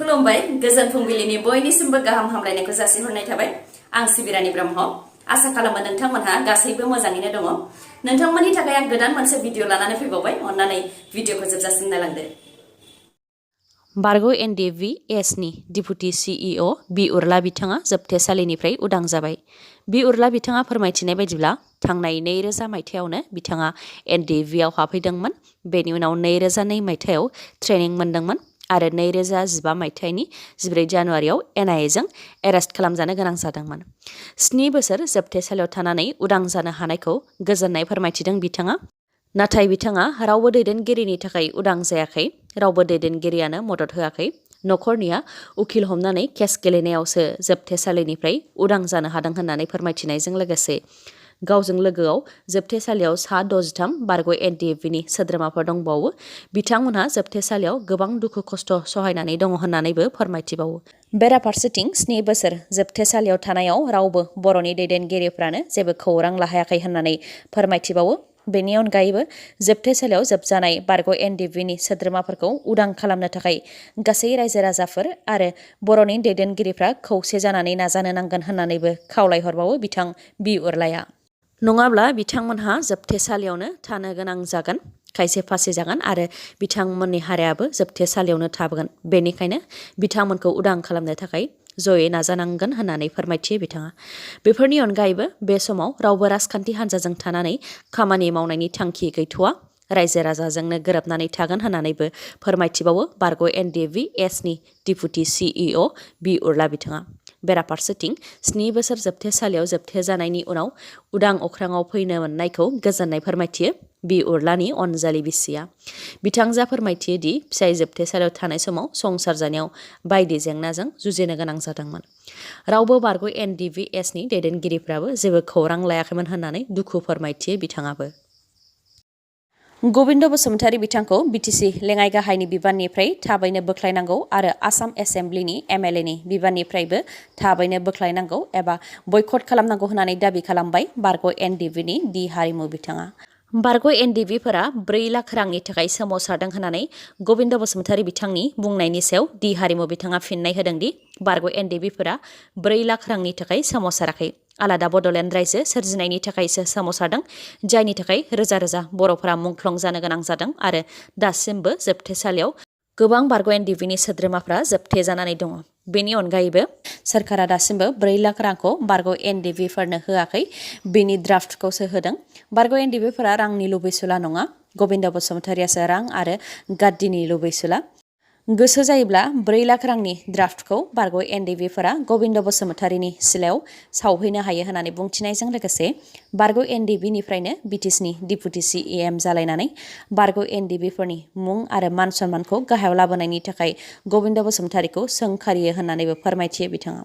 खुलुमबाय गोजोन फुंबिलिनि बयनिसिमबो गाहाम हामलायनायखौ जासिहरनाय थाबाय आं सिबिरानि ब्रह्म आसा खालामो नोंथांमोनहा गासैबो मोजाङैनो दङ नोंथांमोननि थाखाय आं गोदान मोनसे भिडिअ लानानै फैबावबाय अन्नानै भिडिअखौ जोबजासिम नायलांदो बारग' NDFB एसनि डिपुटि CEO बि उर्ला बिथाङा जोबथेसालिनिफ्राय उदां जाबाय। बि उर्ला बिथाङा फोरमायथिनाय बायदिब्ला थांनाय 2000 मायथाइयावनो बिथाङा NDFBआव हाबफैदोंमोन। बेनि उनाव 2002 मायथाइयाव ट्रेनिं मोनदोंमोन आरो 2015 मायथाइनि 14 जानुवारियाव NIAजों एरेस्ट खालामजानो गोनां जादोंमोन। 7 बोसोर जोबथेसालियाव थानानै उदां जानो हानायखौ गोजोननाय फोरमायथिदों बिथाङा। नाथाय बिथाङा रावबो दैदेनगिरिनि थाखाय उदां जायाखै, रावबो दैदेनगिरियानो मदद होआखै। नखरनिया उखिल हमनानै केस गेलेनायावसो जोबथेसालिनिफ्राय उदां जानो हादों होननानै फोरमायथिनायजों लोगोसे गावजों लोगोआव जोबथेसालियाव सा 63 बारग' NDFBनि सोद्रोमाफोर दंबावो। बिथांमोनहा जोबथेसालियाव गोबां दुखु खस्थ' सहायनानै दङ होननानैबो फोरमायथिबावो। बेराफारसेथिं 7 बोसोर जोबथेसालियाव थानायाव रावबो बर'नि दैदेनगिरिफ्रानो जेबो खौरां लाहायाखै होननानै फोरमायथिबावो। बेनि अनगायैबो जोबथेसालियाव जोबजानाय बारग' NDFBनि सोद्रोमाफोरखौ उदां खालामनो थाखाय गासै रायजो राजाफोर आरो बर'नि दैदेनगिरिफ्रा खौसे जानानै नाजानो नांगोन होननानैबो खावलायहरबावो बिथां बि उर्लाया। नङाब्ला बिथांमोनहा जोबथेसालियावनो थानो गोनां जागोन, खायसे फासि जागोन आरो बिथांमोननि हारियाबो जोबथेसालियावनो थाबोगोन। बेनिखायनो बिथांमोनखौ उदां खालामनो थाखाय जयै नाजानांगोन होननानै फोरमायथियो बिथाङा। बेफोरनि अनगायैबो बे समाव रावबो राजखान्थि हान्जाजों थानानै खामानि मावनायनि थांखि गैथ'वा, रायजो राजाजोंनो गोरोबनानै थागोन होननानैबो फोरमायथिबावो बारग' NDFB एसनि डिपुटि CEO बि उर्ला बिथाङा। बेराफारसेथिं 7 बोसोर जोबथेसालियाव जोबथेजानायनि उनाव उदां अख्राङाव फैनो मोननायखौ गोजोननाय फोरमायथियो बि उर्लानि अनजालि बिसिया। बिथांजोआ फोरमायथियो दि फिसाय जोबथेसालियाव थानाय समाव संसार जानायाव बायदि जेंनाजों जुजिनो गोनां जादोंमोन। रावबो बारग' NDFB एसनि दैदेनगिरिफ्राबो जेबो खौरां लायाखैमोन होननानै दुखु फोरमायथियो बिथाङाबो। गबिन्द बसुमतारी बिथांखौ BTC लेङाइ गाहायनि बिबाननिफ्राय थाबैनो बोख्लायनांगौ आरो आसाम एसेम्ब्लिनि MLAनि बिबाननिफ्रायबो थाबैनो बोख्लायनांगौ एबा बयकट खालामनांगौ होननानै दाबि खालामबाय बारग' NDFBनि दि हारिमु बिथाङा। बारग' NDFBफोरा 4 लाख रांनि थाखाय सोमावसारदों होननानै गबिन्द बसुमतारी बिथांनि बुंनायनि सायाव दि हारिमु बिथाङा फिननाय होदोंदि बारग' NDFBफोरा 4 लाख रांनि थाखाय सोमावसाराखै, आलादा बड'लेण्ड रायजो सोरजिनायनि थाखायसो सोमावसारदों, जायनि थाखाय रोजा रोजा बर'फोरा मुंख्लं जानो गोनां जादों आरो दासिमबो जोबथेसालियाव गोबां बारग' NDFBनि सोद्रोमाफ्रा जोबथेजानानै दङ। बेनि अनगायैबो सोरखारा दासिमबो 4 लाख रांखौ बारग' NDFBफोरनो होआखै, बेनि ड्राफ्टखौसो होदों। बारग' NDFBफोरा रांनि लुबैसुला नङा, गबिन्द बसुमतारीयासो रां आरो गाद्दिनि लुबैसुला। गोसो जायोब्ला 4 लाख रांनि ड्राफ्टखौ बारग' NDFBफोरा गबिन्द बसुमतारीनि सिलायाव सावहैनो हायो होननानै बुंथिनायजों लोगोसे बारग' NDFBनिफ्रायनो BTCनि डिपुटि CEM जालायनानै बारग' NDFBफोरनि मुं आरो मान सन्मानखौ गाहायाव लाबोनायनि थाखाय गबिन्द बसुमतारीखौ सोंखारियो होननानैबो फोरमायथियो बिथाङा।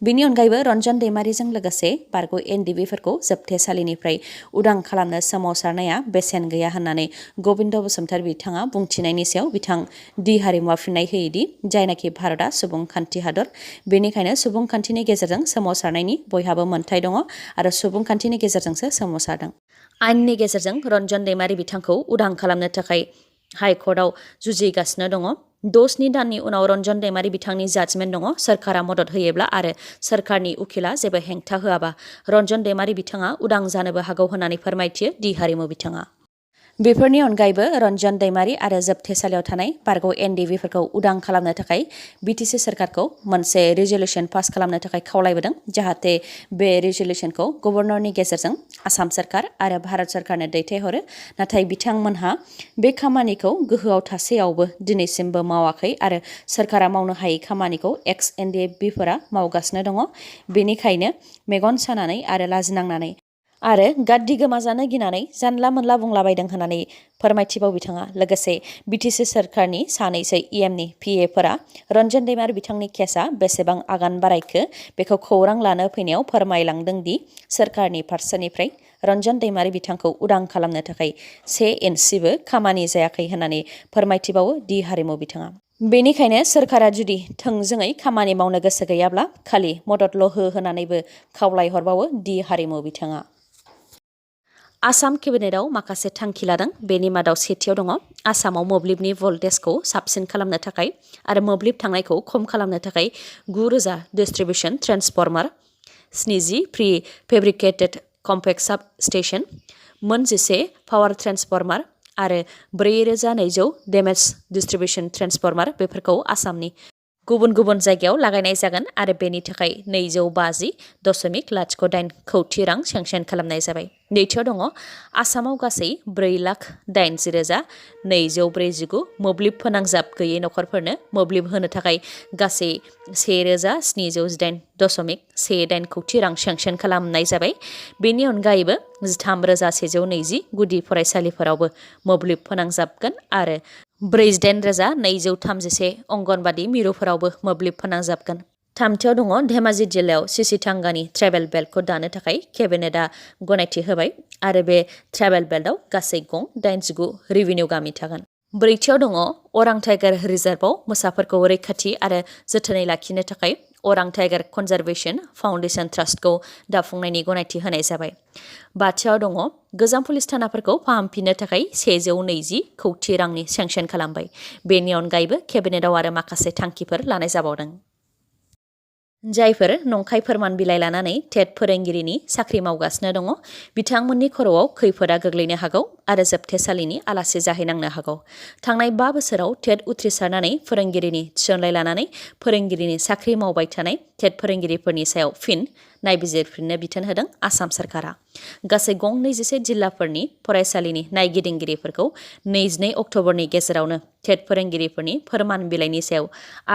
बिनि अनगायैबो रन्जन दैमारिजों लोगोसे बारग' NDFBफोरखौ जोबथेसालिनिफ्राय उदां खालामनो सोमावसारनाया बेसेन गैया होननानै गबिन्द बसुमतारी बिथाङा बुंथिनायनि सायाव बिथां दि हारिमुआ फिननाय होयोदि जायनाखि भारतआ सुबुंखान्थि हादर, बेनिखायनो सुबुंखान्थिनि गेजेरजों सोमावसारनायनि बयहाबो मोन्थाय दङ आरो सुबुंखान्थिनि गेजेरजोंसो सोमावसारदों। आयेननि गेजेरजों रन्जन दैमारि बिथांखौ उदां खालामनो थाखाय हाइकर्टआव जुजिगासिनो दङ। 6-7 दाननि उनाव रन्जन दैमारि बिथांनि जाजमेन्ट दङ। सोरखारा मदद होयोब्ला आरो सोरखारनि उखिला जेबो हेंथा होआबा रन्जन दैमारि बिथाङा उदां जानोबो हागौ होननानै फोरमायथियो दि हारिमु बिथाङा। बेफोरनि अनगायैबो रन्जन दैमारि आरो जोबथेसालियाव थानाय बारग' NDFBफोरखौ उदां खालामनो थाखाय BTC सोरखारखौ मोनसे रिजलिउसन पास खालामनो थाखाय खावलायबोदों, जाहाथे बे रिजलिउसनखौ गभर्नरनि गेजेरजों आसाम सोरखार आरो भारत सोरखारनो दैथायहरो। नाथाय बिथांमोनहा बे खामानिखौ गोहोआव थासेयावबो दिनैसिमबो मावाखै आरो सोरखारा मावनो हायै खामानिखौ एक्स NDFBफोरा मावगासिनो दङ। बेनिखायनो मेगन सानानै आरो लाजिनांनानै आरो गाद्दि गोमाजानो गिनानै जानला मोनला बुंलाबायदों होननानै फोरमायथिबाव बिथाङा। लोगोसे BTC सोरखारनि सानैसो EMनि PAफोरा रन्जन दैमारि बिथांनि केसआ बेसेबां आगान बारायखो बेखौ खौरां लानो फैनायाव फोरमायलांदों दि सोरखारनि फारसेनिफ्राय रन्जन दैमारि बिथांखौ उदां खालामनो थाखाय 1 इन्सिबो खामानि जायाखै होननानै फोरमायथिबावो दि हारिमु बिथाङा। बेनिखायनो सोरखारा जुदि थोंजोङै खामानि मावनो गोसो गैयाब्ला खालि मददल' हो होननानैबो खावलायहरबावो दि हारिमु बिथाङा। आसाम केबिनेटआव माखासे थांखि लादों। बेनि मादाव सेथियाव दङ आसामाव मोब्लिबनि भल्टेजखौ साबसिन खालामनो थाखाय आरो मोब्लिब थांनायखौ खम खालामनो थाखाय 9,000 distribution transformer, 70 pre fabricated compact साब स्टेशन, 11 पावार ट्रेन्सफर्मार आरो 4,200 डेमेज डिस्ट्रिबिउसन ट्रेन्सफर्मार बेफोरखौ आसामनि गुबुन गुबुन जायगायाव लागायनाय जागोन आरो बेनि थाखाय 250.08 कौटि रां सेंसन खालामनाय जाबाय। नैथियाव दङ आसामाव गासै 4,80,249 मोब्लिब फोनांजाब गैयै नखरफोरनो मोब्लिब होनो थाखाय गासै 1,718.18 कौटि रां सेंसन खालामनाय जाबाय। बेनि अनगायैबो 13,120 गुदि फरायसालिफोरावबो मोब्लिब फोनांजाबगोन आरो 48,231 अंगनबादि मिरुफोरावबो मोब्लिब फोनांजाबगोन। थामथियाव दङ धेमाजि जिल्लायाव सिसिथांगानि ट्रेभेल बेल्टखौ दानो थाखाय केबिनेटआ गनायथि होबाय आरो बे ट्रेभेल बेल्टआव गासै गं 89 रेभिनिउ गामि थागोन। ब्रैथियाव दङ अरां टाइगार रिजार्भआव मोसाफोरखौ रैखाथि आरो जोथोनै लाखिनो थाखाय अरां टाइगार कनजारभेशन फाउन्डेशन ट्रास्टखौ दाफुंनायनि गनायथि होनाय जाबाय। बाथियाव दङ गोजाम पुलिस थानाफोरखौ फाहामफिननो थाखाय 120 कौटि रांनि सेंसन खालामबाय। बेनि अनगायैबो केबिनेटआव आरो माखासे थांखिफोर लानाय जाबावदों। जायफोर नंखाय फोरमान बिलाइ लानानै टेट फोरोंगिरिनि साख्रि मावगासिनो दङ बिथांमोननि खर'आव खैफोदा गोग्लैनो हागौ आरो जोबथेसालिनि आलासि जाहैनांनो हागौ। थांनाय 5 बोसोराव टेट उथ्रिसारनानै फोरोंगिरिनि थिसनलाइ लानानै फोरोंगिरिनि साख्रि मावबाय थानाय टेट फोरोंगिरिफोरनि सायाव फिन नायबिजिरफिननो बिथोन होदों आसाम सरकारा। गासै गं 21 जिल्लाफोरनि फरायसालिनि नायगिदिंगिरिफोरखौ 22 अक्ट'बरनि गेजेरावनो टेट फोरोंगिरिफोरनि फोरमान बिलाइनि सायाव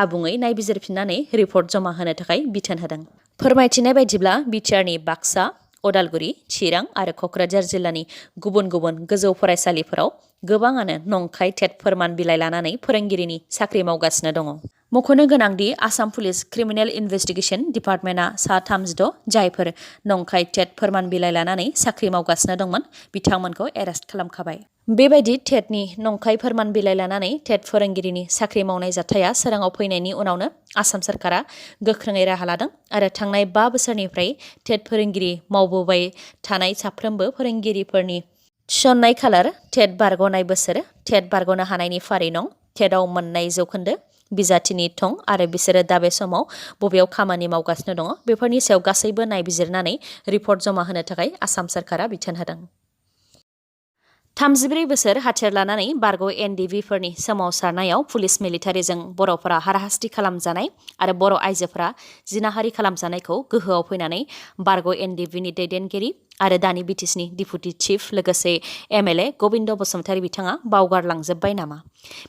आबुङै नायबिजिरफिननानै रिपर्ट जमा होनो थाखाय बिथोन होदों। फोरमायथिनाय बायदिब्ला बिटिआरनि बाक्सा, उदालगुरि, चिरां आरो क'क्राझार जिल्लानि गुबुन गुबुन गोजौ फरायसालिफोराव गोबाङानो नंखाय टेट फोरमान बिलाइ लानानै फोरोंगिरिनि साख्रि मावगासिनो दङ। मख'नो गोनांदि आसाम पुलिस क्रिमिनेल इनभेस्टिगेशन डिपार्टमेन्टआ सा 36 जायफोर नंखाय टेट फोरमान बिलाइ लानानै साख्रि मावगासिनो दंमोन बिथांमोनखौ एरेस्ट खालामखाबाय। बेबायदि टेटनि नंखाय फोरमान बिलाइ लानानै टेट फोरोंगिरिनि साख्रि मावनाय जाथाया सोराङाव फैनायनि उनावनो आसाम सरकारा गोख्रोङै राहा लादों आरो थांनाय 5 बोसोरनिफ्राय टेट फोरोंगिरि मावबोबाय थानाय साफ्रोमबो फोरोंगिरिफोरनि थिसननाय खालार, टेट बारग'नाय बोसोर, टेट बारग'नो हानायनि फारि नं, टेटआव मोननाय जौखोन्दो, बिजाथिनि थं आरो बिसोरो दा बे समाव बबेयाव खामानि मावगासिनो दङ बेफोरनि सायाव गासैबो नायबिजिरनानै रिपर्ट जमा होनो थाखाय आसाम सरकारा बिथोन होदों। 34 बोसोर हाथियार लानानै बारग' एनडिएफबि सोमावसारनायाव पुलिस मिलिटारिजों बर'फोरा हाराहास्ति खालामजानाय आरो बर' आइजोफोरा जिनाहारि खालामजानायखौ गोहोआव फैनानै बारग' एनडिएफबिनि दैदेनगिरि आरो दानि बिटिसिनि डिपुटि चिफ लोगोसे एमएलए गबिन्द बसुमतारी बिथाङा बावगारलांजोब्बाय नामा?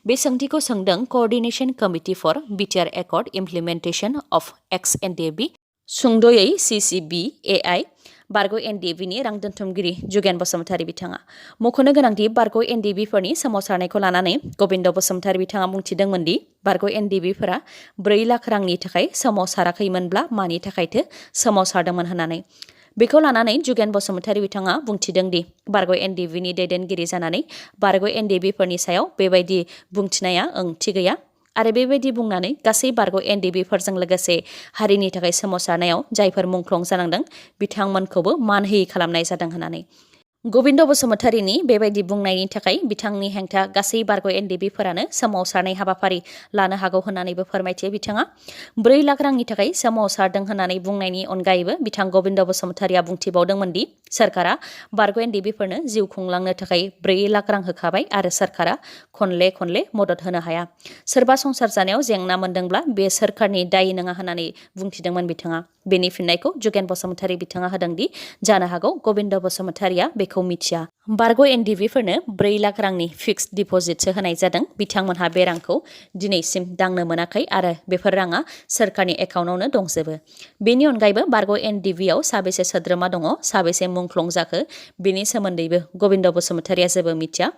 बे सोंथिखौ सोंदों coordination committee for BTR accord implementation of ex NDFB सुंद'यै CCBAI बारग' एनडिएफबिनि रां दोनथुमगिरि जुगेन बसुमतारी बिथाङा। मख'नो गोनांदि बारग' एनडिएफबिफोरनि सोमावसारनायखौ लानानै गबिन्द बसुमतारी बिथाङा बुंथिदोंमोन दि बारग' एनडिएफबिफोरा 4 लाख रांनि थाखाय सोमावसाराखैमोनब्ला मानि थाखायथो सोमावसारदोंमोन होननानै। बेखौ लानानै जुगेन बसुमतारी बिथाङा बुंथिदों दि बारग' एनडिएफबिनि दैदेनगिरि जानानै बारग' एनडिएफबिफोरनि सायाव बेबायदि बुंथिनाया ओंथि गैया आरो बेबायदि बुंनानै गासै बारग' एनडिएफबिफोरजों लोगोसे हारिनि थाखाय सोमावसारनायाव जायफोर मुंख्लं जानांदों बिथांमोनखौबो मान होयि खालामनाय जादों होननानै। गबिन्द बसुमतारीनि बेबायदि बुंनायनि थाखाय बिथांनि हेंथा गासै बारग' एनडिएफबिफोरानो सोमावसारनाय हाबाफारि लानो हागौ होननानैबो फोरमायथियो बिथाङा। 4 लाख रांनि थाखाय सोमावसारदों होननानै बुंनायनि अनगायैबो बिथां गबिन्द बसुमतारीया बुंथिबावदोंमोन दि सरकारा बारग' एनडिएफबिफोरनो जिउ खुंलांनो थाखाय 4 लाख रां होखाबाय आरो सरकारा खनले मदद होनो हाया। सोरबा संसार जानायाव जेंना मोनदोंब्ला बे सोरखारनि दाय नङा होननानै बुंथिदोंमोन बिथाङा। बेनि फिननायखौ जुगेन बसुमतारी बिथाङा होदोंदि जानो हागौ गबिन्द बसुमतारीया बेखौ मिथिया। बारग' एनडिएफबिफोरनो 4 लाख रांनि फिक्स्ड डिप'जिटसो होनाय जादों। बिथांमोनहा बे रांखौ दिनैसिम दांनो मोनाखै आरो बेफोर राङा सोरखारनि एकाउन्टआवनो दंजोबो। बेनि अनगायैबो बारग' एनडिएफबिआव साबेसे सोद्रोमा दङ, साबेसे मुंख्लं जाखो बेनि सोमोन्दैबो गबिन्द बसुमतारीया जेबो मिथिया।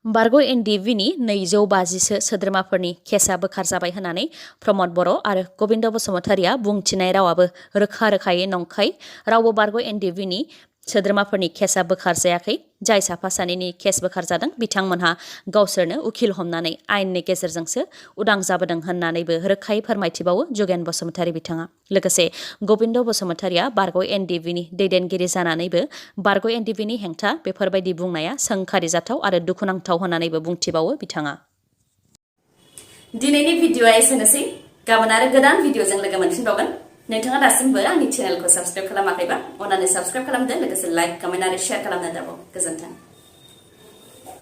बारग' एनडिएफबिनि 250 सोद्रोमाफोरनि केसआ बोखारजाबाय होननानै प्रमद बर' आरो गबिन्द बसुमतारीया बुंथिनाय रावाबो रोखा रोखायै नंखाय। रावबो बारग' एनडिएफबिनि सोद्रोमाफोरनि केसआ बोखारजायाखै जाय साफा सानैनि केस बोखारजादों बिथांमोनहा गावसोरनो उखिल हमनानै आयेननि गेजेरजोंसो उदां जाबोदों होननानैबो रोखायै फोरमायथिबावो जुगेन बसुमतारी बिथाङा। लोगोसे गबिन्द बसुमतारीया बारग' एनडिएफबिनि दैदेनगिरि जानानैबो बारग' एनडिएफबिनि हेंथा बेफोरबायदि बुंनाया सोंखारिजाथाव आरो दुखुनांथाव होननानैबो बुंथिबावो बिथाङा। दिनैनि भिडिअआ एसेनोसै। गाबोन आरो गोदान भिडिअजों लोगो मोनफिनबावगोन। नोंथाङा दासिमबो आंनि चेनेलखौ साबस्क्राइब खालामाखैबा अन्नानै साबस्क्राइब खालामदो, लोगोसे लाइक, कमेन्ट आरो शेयार खालामनो दाबाव। गोजोन्थों।